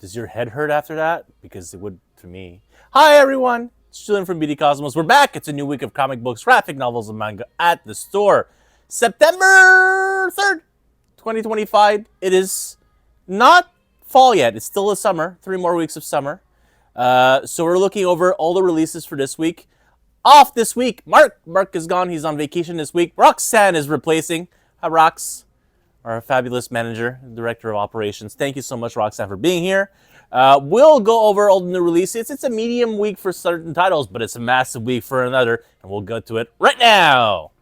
Does your head hurt after that? Because it would to me. Hi, everyone. It's Julian from BD Cosmos. We're back. It's a new week of comic books, graphic novels, and manga at the store. September 3rd, 2025. It is not fall yet. It's still a summer. 3 more weeks of summer. So we're looking over all the releases for this week. Off this week, Mark. Mark is gone. He's on vacation this week. Roxanne is replacing. Hi, Rox. Our fabulous manager, director of operations. Thank you so much, Roxanne, for being here. We'll go over all the new releases. It's a medium week for certain titles, but it's a massive week for another, and we'll go to it right now.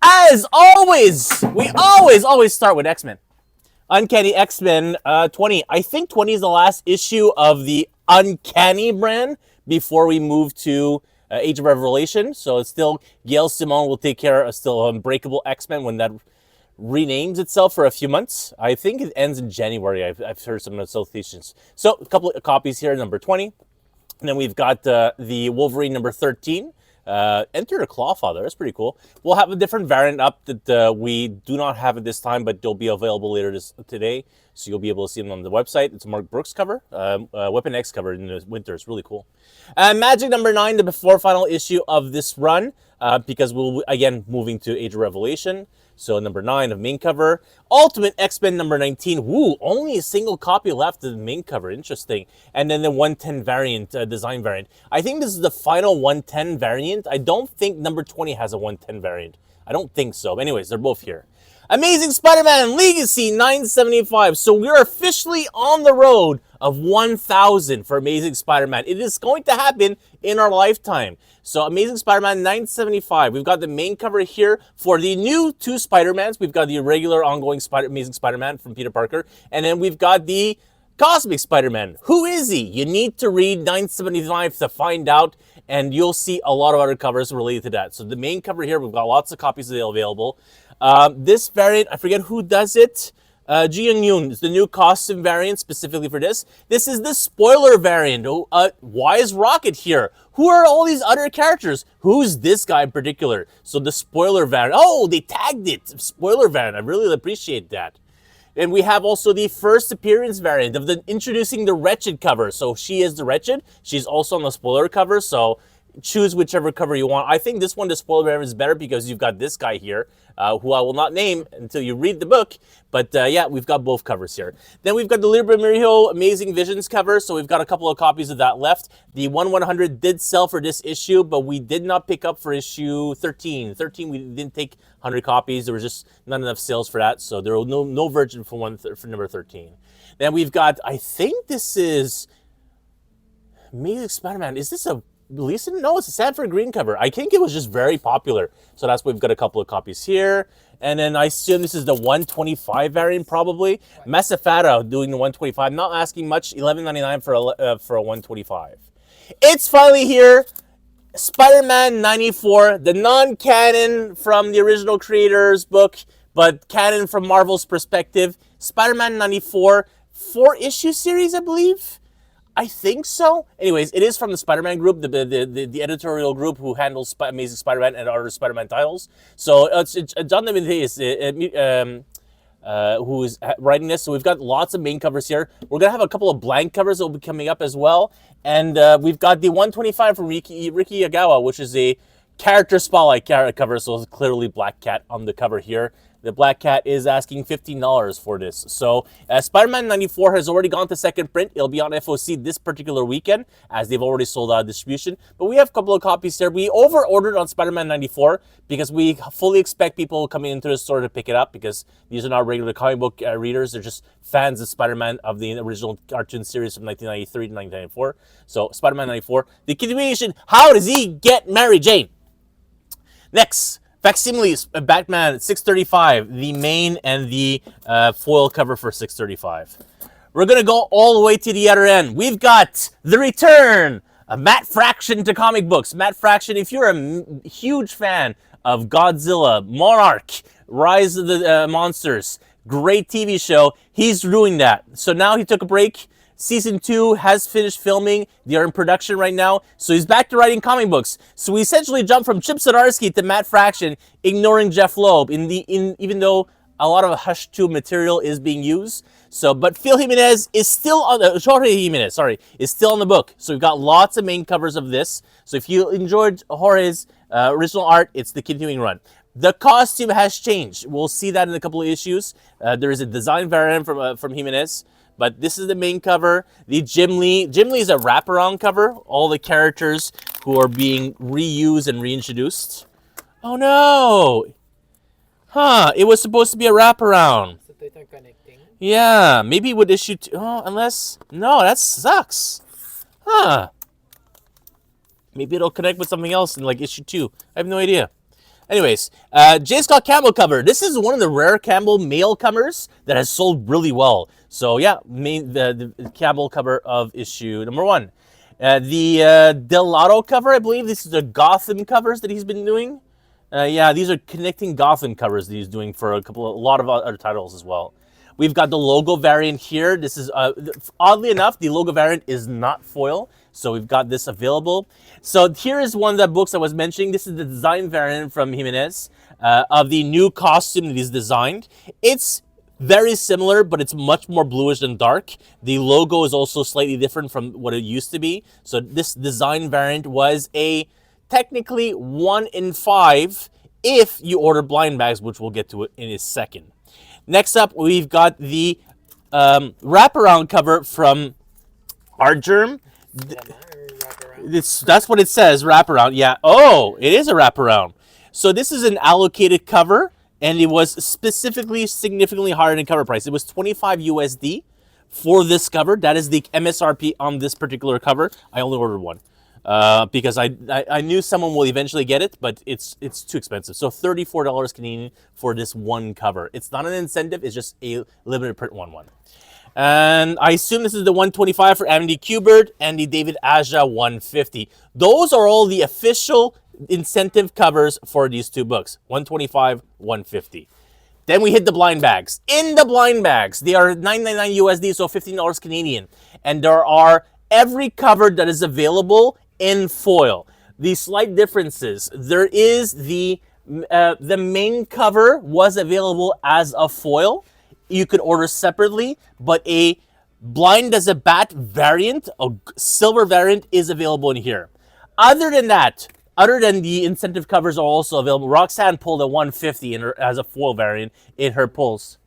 As always, we always start with X-Men. Uncanny X-Men 20. I think 20 is the last issue of the Uncanny brand before we move to Age of Revelation. So it's still Gail Simone will take care of still Unbreakable X-Men when that renames itself for a few months. I think it ends in January. I've heard some associations. So a couple of copies here, number 20. And then we've got the Wolverine number 13. Enter the Clawfather. That's pretty cool. We'll have a different variant up that we do not have at this time, but they'll be available later today. So you'll be able to see them on the website. It's a Mark Brooks cover, Weapon X cover in the winter. It's really cool. Magic number 9, the before final issue of this run, because we'll, again, moving to Age of Revelation. So number 9 of main cover. Ultimate X-Men number 19. Woo, only a single copy left of the main cover. Interesting. And then the 110 variant, design variant. I think this is the final 110 variant. I don't think number 20 has a 110 variant. I don't think so. Anyways, they're both here. Amazing Spider-Man Legacy 975. So we're officially on the road of 1,000 for Amazing Spider-Man. It is going to happen in our lifetime. So Amazing Spider-Man 975. We've got the main cover here for the new 2 Spider-Mans. We've got the regular ongoing Amazing Spider-Man from Peter Parker. And then we've got the Cosmic Spider-Man. Who is he? You need to read 975 to find out. And you'll see a lot of other covers related to that. So the main cover here, we've got lots of copies available. This variant, I forget who does it. Ji Yoon is the new costume variant specifically for this. This is the spoiler variant. Why is Rocket here? Who are all these other characters? Who's this guy in particular? So the spoiler variant. Oh, they tagged it. Spoiler variant. I really appreciate that. And we have also the first appearance variant of the introducing the Wretched cover. So she is the Wretched. She's also on the spoiler cover. So choose whichever cover you want. I think this one, the spoiler variant, is better because you've got this guy here, who I will not name until you read the book. But yeah, we've got both covers here. Then we've got the Liber Mirio Amazing Visions cover. So we've got a couple of copies of that left. The 1/100 did sell for this issue, but we did not pick up for issue 13. 13, we didn't take 100 copies. There was just not enough sales for that. So there was no version for number 13. Then we've got, I think this is Amazing Spider-Man. Is this a release? No, it's a Sanford Green cover. I think it was just very popular. So that's why we've got a couple of copies here. And then I assume this is the 125 variant, probably. Masafada doing the 125. Not asking much. $11.99 for a 125. It's finally here. Spider-Man 94, the non-canon from the original creator's book, but canon from Marvel's perspective. Spider-Man 94, 4-issue series, I believe. I think so. Anyways, it is from the Spider-Man group, the editorial group who handles Amazing Spider-Man and other Spider-Man titles. So it's John DeMatteis who is writing this. So we've got lots of main covers here. We're going to have a couple of blank covers that will be coming up as well. And we've got the 125 from Riki Yagawa, which is a character spotlight cover. So it's clearly Black Cat on the cover here. The Black Cat is asking $15 for this. So Spider-Man 94 has already gone to second print. It'll be on FOC this particular weekend, as they've already sold out of distribution. But we have a couple of copies there. We over-ordered on Spider-Man 94 because we fully expect people coming into the store to pick it up, because these are not regular comic book readers. They're just fans of Spider-Man of the original cartoon series from 1993 to 1994. So Spider-Man 94. The continuation, how does he get Mary Jane? Next. Facsimiles, Batman 635, the main and the foil cover for 635. We're going to go all the way to the other end. We've got the return of Matt Fraction to comic books. Matt Fraction, if you're a huge fan of Godzilla, Monarch, Rise of the Monsters, great TV show, he's doing that. So now he took a break. Season 2 has finished filming. They are in production right now. So he's back to writing comic books. So we essentially jumped from Chip Zdarsky to Matt Fraction, ignoring Jeff Loeb, even though a lot of Hush 2 material is being used. So, but Phil Jimenez is still on the Jorge Jimenez, is still on the book. So we've got lots of main covers of this. So if you enjoyed Jorge's original art, it's the continuing run. The costume has changed. We'll see that in a couple of issues. There is a design variant from Jimenez, but this is the main cover. The Jim Lee is a wraparound cover. All the characters who are being reused and reintroduced. Oh no! Huh, it was supposed to be a wraparound. Yeah, maybe with issue 2. Oh, unless... No, that sucks. Huh. Maybe it'll connect with something else in like issue 2. I have no idea. Anyways, J. Scott Campbell cover. This is one of the rare Campbell male covers that has sold really well. So yeah, the Campbell cover of issue number 1. The Delato cover, I believe this is the Gotham covers that he's been doing. Yeah, these are connecting Gotham covers that he's doing for a lot of other titles as well. We've got the logo variant here. This is, oddly enough, the logo variant is not foil. So we've got this available. So here is one of the books I was mentioning. This is the design variant from Jimenez of the new costume that he's designed. It's very similar, but it's much more bluish than dark. The logo is also slightly different from what it used to be. So this design variant was a technically 1 in 5 if you order blind bags, which we'll get to it in a second. Next up, we've got the wraparound cover from Artgerm. That's what it says, wraparound. Yeah. Oh, it is a wraparound. So this is an allocated cover, and it was specifically significantly higher than cover price. It was 25 USD for this cover. That is the MSRP on this particular cover. I only ordered one. Because I knew someone will eventually get it, but it's too expensive. So $34 Canadian for this one cover. It's not an incentive, it's just a limited print one. And I assume this is the 125 for Andy Kubert and the David Aja 150. Those are all the official incentive covers for these two books. 125, 150. Then we hit the blind bags. In the blind bags, they are $9.99 USD, so $15 Canadian. And there are every cover that is available in foil. The slight differences, there is the main cover was available as a foil. You could order separately, but a blind as a bat variant, a silver variant, is available in here. Other than that, other than the incentive covers are also available, Roxanne pulled a 150 as a foil variant in her pulls.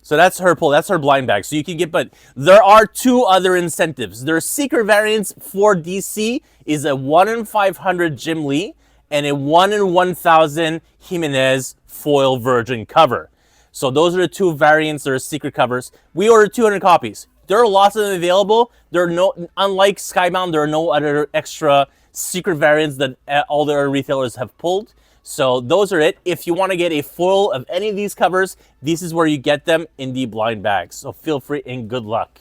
So that's her pull. That's her blind bag. So you can get, but there are two other incentives. Their secret variants for DC is a 1 in 500 Jim Lee and a 1 in 1,000 Jimenez foil virgin cover. So those are the two variants that are secret covers. We ordered 200 copies. There are lots of them available. There are no, unlike Skybound, there are no other extra secret variants that all the other retailers have pulled. So those are it. If you want to get a foil of any of these covers, this is where you get them in the blind bags. So feel free and good luck.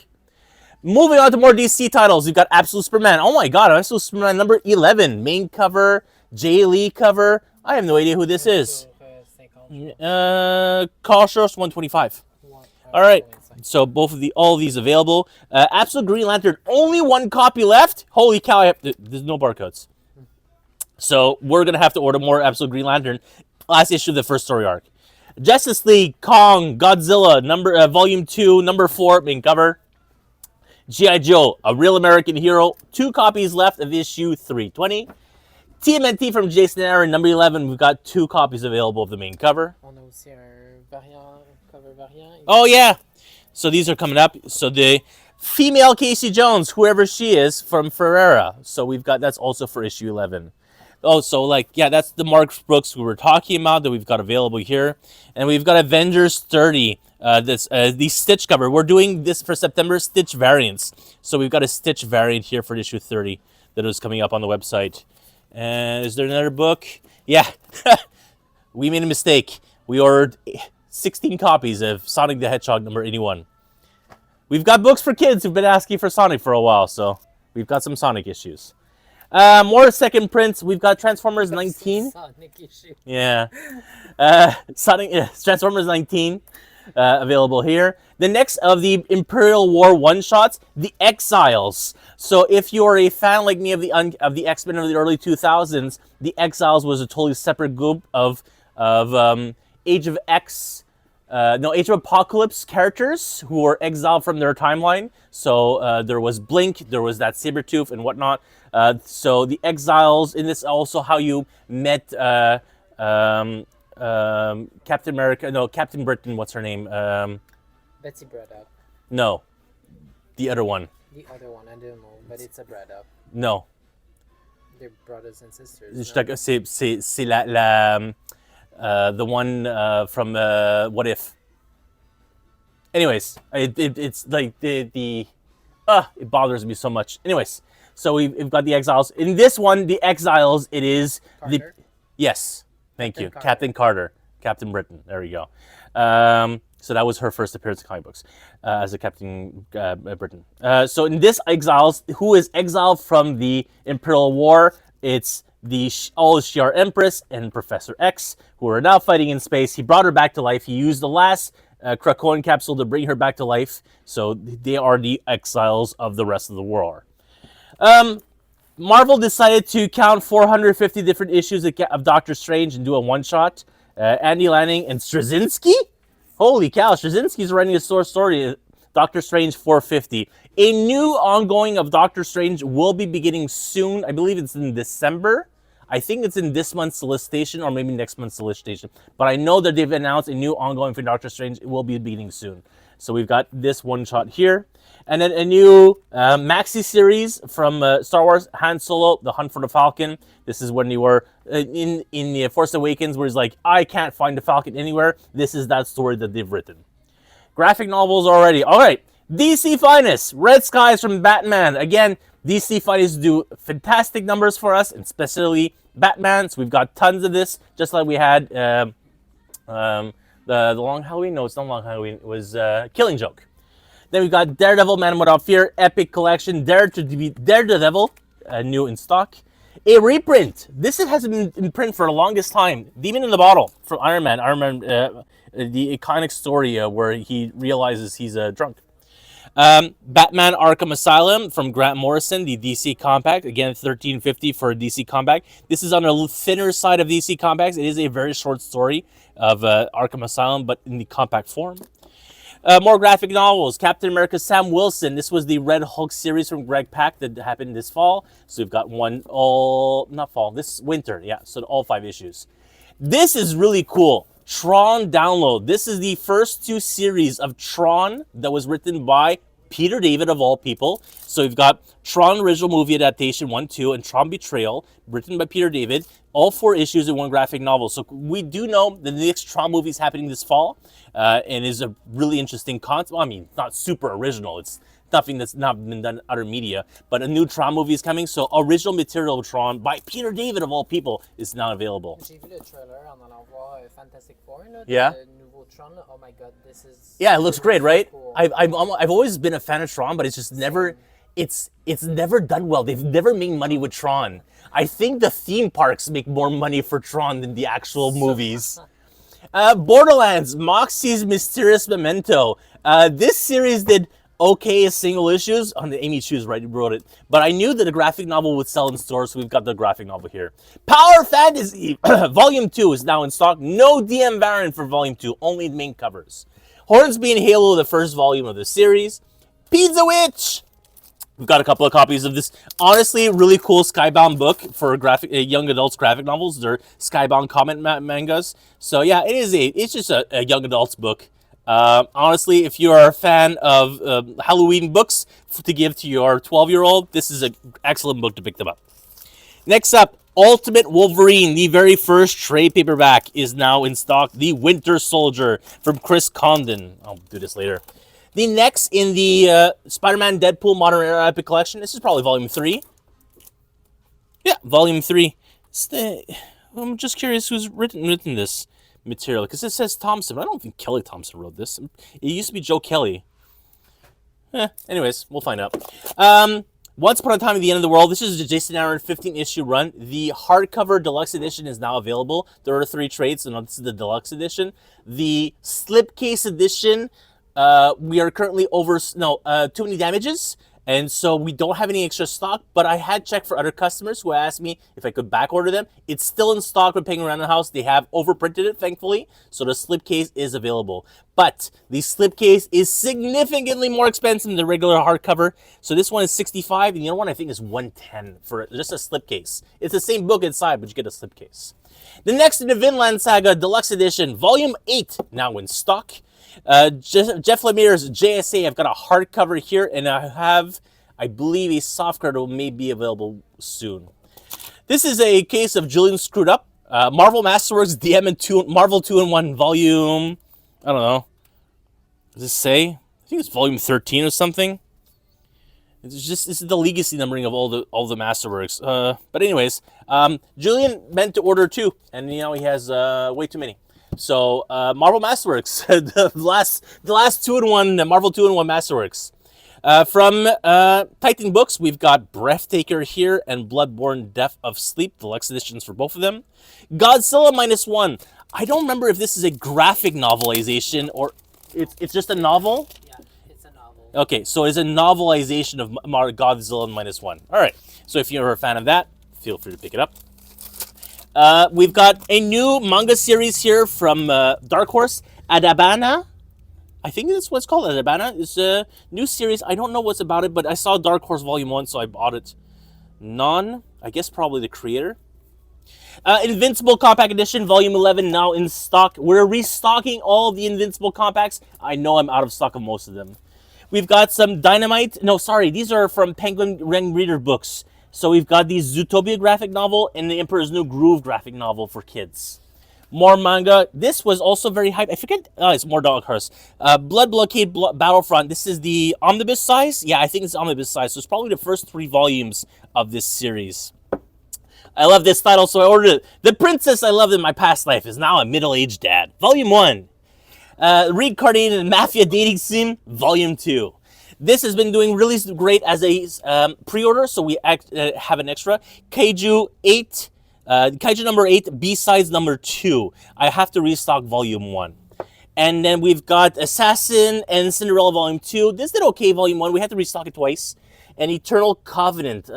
Moving on to more DC titles, we've got Absolute Superman. Oh my God, Absolute Superman number 11. Main cover, Jay Lee cover. I have no idea who this is. Carlos 125. All right. So both of all of these available. Absolute Green Lantern, only one copy left. Holy cow, there's no barcodes. So we're going to have to order more Absolute Green Lantern. Last issue of the first story arc. Justice League, Kong, Godzilla, Volume 2, number 4, main cover. G.I. Joe, A Real American Hero. 2 copies left of issue 320. TMNT from Jason Aaron, number 11. We've got 2 copies available of the main cover. Oh, yeah. So these are coming up. So the female Casey Jones, whoever she is, from Ferrera. So we've got, that's also for issue 11. Oh, so like, yeah, that's the Mark Brooks we were talking about that we've got available here. And we've got Avengers 30, the Stitch cover. We're doing this for September Stitch variants. So we've got a Stitch variant here for issue 30 that is coming up on the website. And is there another book? Yeah, we made a mistake. We ordered 16 copies of Sonic the Hedgehog number 81. We've got books for kids who've been asking for Sonic for a while, so we've got some Sonic issues. More second prints. We've got Transformers 19. Sonic issue. Yeah. Transformers 19 available here. The next of the Imperial War one-shots, The Exiles. So if you're a fan like me of the X-Men of the early 2000s, The Exiles was a totally separate group of Age of Apocalypse characters who were exiled from their timeline. So there was Blink, there was that Sabretooth and whatnot. So the Exiles, in this also how you met Captain America, no, Captain Britain, what's her name? Betsy Braddock. No, the other one. The other one, I don't know, but it's a Braddock. No. They're brothers and sisters. C'est the one from What If. Anyways, it's like it bothers me so much. Anyways, so we've got the Exiles. In this one, the Exiles, it is Carter? Yes, thank Captain you, Carter. Captain Carter, Captain Britain. There we go. So that was her first appearance in comic books as a Captain Britain. So in this Exiles, who is exiled from the Imperial War? It's the All-Shi'ar Empress and Professor X, who are now fighting in space. He brought her back to life. He used the last Krakoan capsule to bring her back to life. So they are the exiles of the rest of the war. Marvel decided to count 450 different issues of Doctor Strange and do a one-shot. Andy Lanning and Straczynski? Holy cow, Straczynski's writing a story, Doctor Strange 450. A new ongoing of Doctor Strange will be beginning soon. I believe it's in December. I think it's in this month's solicitation or maybe next month's solicitation. But I know that they've announced a new ongoing for Doctor Strange. It will be beginning soon. So we've got this one shot here. And then a new maxi series from Star Wars, Han Solo, The Hunt for the Falcon. This is when you were in the Force Awakens, where he's like, I can't find the Falcon anywhere. This is that story that they've written. Graphic novels already. All right, DC Finest, Red Skies from Batman. Again, DC Finest do fantastic numbers for us, and especially Batman. So we've got tons of this, just like we had the Long Halloween. No, it's not Long Halloween. It was Killing Joke. Then we've got Daredevil, Man Without Fear, Epic Collection, Daredevil, new in stock. A reprint. This has been in print for the longest time. Demon in the Bottle from Iron Man. The iconic story where he realizes he's drunk. Batman Arkham Asylum from Grant Morrison, the DC Compact. Again, $13.50 for a DC Compact. This is on the thinner side of DC Compacts. It is a very short story of Arkham Asylum, but in the compact form. More graphic novels. Captain America Sam Wilson. This was the Red Hulk series from Greg Pak that happened this fall. So we've got this winter. Yeah, so all 5 issues. This is really cool. Tron Download. This is the first 2 series of Tron that was written by Peter David, of all people. So we've got Tron Original Movie Adaptation 1, 2, and Tron Betrayal, written by Peter David. All 4 issues in one graphic novel. So we do know the next Tron movie is happening this fall, and is a really interesting concept. Well, I mean, not super original. It's nothing that's not been done in other media, but a new Tron movie is coming. So original material of Tron by Peter David, of all people, is now available. J'ai vu le trailer, on allant voir Fantastic Four, là, Yeah. le nouveau Tron. Là. Oh my god, this is... Yeah, it looks great, right? Cool. I've always been a fan of Tron, but it's just never, it's never done well. They've never made money with Tron. I think the theme parks make more money for Tron than the actual movies. Borderlands, Moxie's Mysterious Memento. This series did okay as single issues. Amy Chu's wrote it. But I knew that a graphic novel would sell in stores, so we've got the graphic novel here. Power Fantasy, Volume 2 is now in stock. No DM variant for Volume 2, only the main covers. Hornsby and Halo, the first volume of the series. Pizza Witch! We've got a couple of copies of this. Honestly, really cool Skybound book for young adults graphic novels. They're Skybound comic mangas. So yeah, it's just a young adults book. Honestly, if you are a fan of Halloween books to give to your 12-year-old, this is an excellent book to pick them up. Next up, Ultimate Wolverine, the very first trade paperback, is now in stock. The Winter Soldier from Chris Condon. I'll do this later. The next in the Spider-Man Deadpool Modern Era Epic Collection. This is probably Volume 3. Yeah, Volume 3. I'm just curious who's written this material, because it says Thompson, but I don't think Kelly Thompson wrote this. It used to be Joe Kelly. Anyways, we'll find out. Once Upon a Time at the End of the World. This is the Jason Aaron 15-issue run. The hardcover deluxe edition is now available. There are 3 trades, so this is the deluxe edition. The slipcase edition, we are currently over too many damages, and so we don't have any extra stock. But I had checked for other customers who asked me if I could back order them. It's still in stock. We're paying around the house. They have overprinted it, thankfully, so the slipcase is available. But the slipcase is significantly more expensive than the regular hardcover. So this one is $65, and the other one I think is $110 for just a slipcase. It's the same book inside, but you get a slipcase. The next in the Vinland Saga Deluxe Edition, Volume 8, now in stock. Jeff Lemire's JSA. I've got a hardcover here, and I have, I believe, a softcover that may be available soon. This is a case of Julian Screwed Up. Marvel Masterworks DM and Marvel 2-in-1 Volume, I don't know. Does this say? I think it's Volume 13 or something. This is the legacy numbering of all the Masterworks. But anyways, Julian meant to order 2, and he has way too many. So Marvel Masterworks, the last 2-in-1, the Marvel 2-in-1 Masterworks. From Titan Books, we've got Breathtaker here and Bloodborne Death of Sleep, deluxe editions for both of them. Godzilla -1. I don't remember if this is a graphic novelization or it's just a novel. Yeah, it's a novel. Okay, so it's a novelization of Godzilla -1. All right, so if you're a fan of that, feel free to pick it up. We've got a new manga series here from Dark Horse, Adabana. I think that's what it's called, Adabana. It's a new series. I don't know what's about it, but I saw Dark Horse Volume 1, so I bought it. I guess probably the creator. Invincible Compact Edition, Volume 11, now in stock. We're restocking all the Invincible Compacts. I know I'm out of stock of most of them. We've got some Dynamite. No, sorry, these are from Penguin Ring Reader Books. So we've got the Zootopia graphic novel and the Emperor's New Groove graphic novel for kids. More manga. This was also very hype. I forget. Oh, it's more Dark Horse. Blood Blockade Battlefront. This is the omnibus size. Yeah, I think it's omnibus size. So it's probably the first 3 volumes of this series. I love this title, so I ordered it. The Princess I Loved in My Past Life is now a middle-aged dad. Volume 1. Reincarnated Mafia Dating Sim. Volume 2. This has been doing really great as a pre-order, so we have an extra. Kaiju 8, Kaiju number 8, B-Sides number 2. I have to restock Volume 1. And then we've got Assassin and Cinderella Volume 2. This did okay, Volume 1. We had to restock it twice. And Eternal Covenant.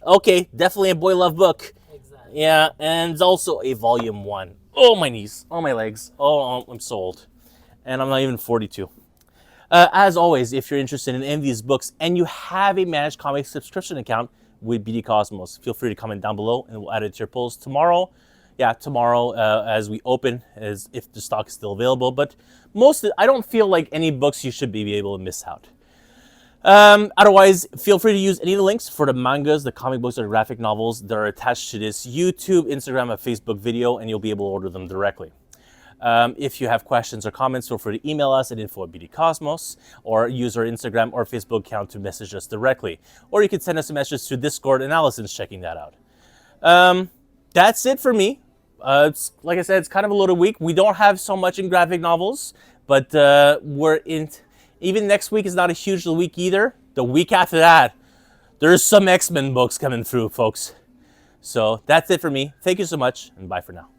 Okay, definitely a boy love book. Exactly. Yeah, and it's also a Volume 1. Oh, my knees. Oh, my legs. Oh, I'm so old. And I'm not even 42. As always, if you're interested in any of these books and you have a Managed Comics subscription account with BD Cosmos, feel free to comment down below and we'll add it to your polls tomorrow. Yeah, tomorrow as we open, as if the stock is still available. But I don't feel like any books you should be able to miss out. Otherwise, feel free to use any of the links for the mangas, the comic books, or graphic novels that are attached to this YouTube, Instagram, or Facebook video, and you'll be able to order them directly. If you have questions or comments, feel free to email us at info@bdcosmos or use our Instagram or Facebook account to message us directly. Or you can send us a message through Discord, and Allison's checking that out. That's it for me. It's like I said, it's kind of a loaded week. We don't have so much in graphic novels, but even next week is not a huge week either. The week after that, there's some X-Men books coming through, folks. So that's it for me. Thank you so much, and bye for now.